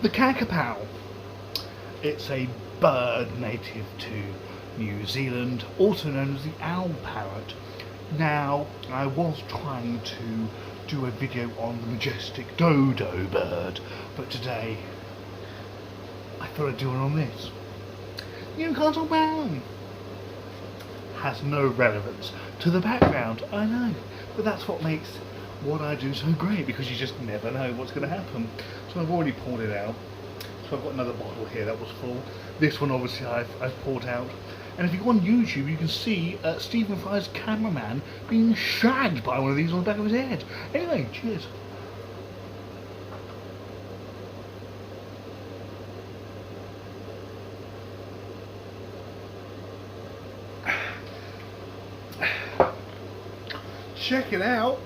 The kakapo. It's a bird native to New Zealand, also known as the owl parrot. Now, I was trying to do a video on the majestic dodo bird, but today I thought I'd do one on this. Newcastle brown has no relevance to the background, I know, but that's what makes what I do so great, because you just never know what's going to happen. So I've already poured it out. So I've got another bottle here that was full. This one obviously I've poured out. And if you go on YouTube, you can see Stephen Fry's cameraman being shagged by one of these on the back of his head. Anyway, cheers. Check it out.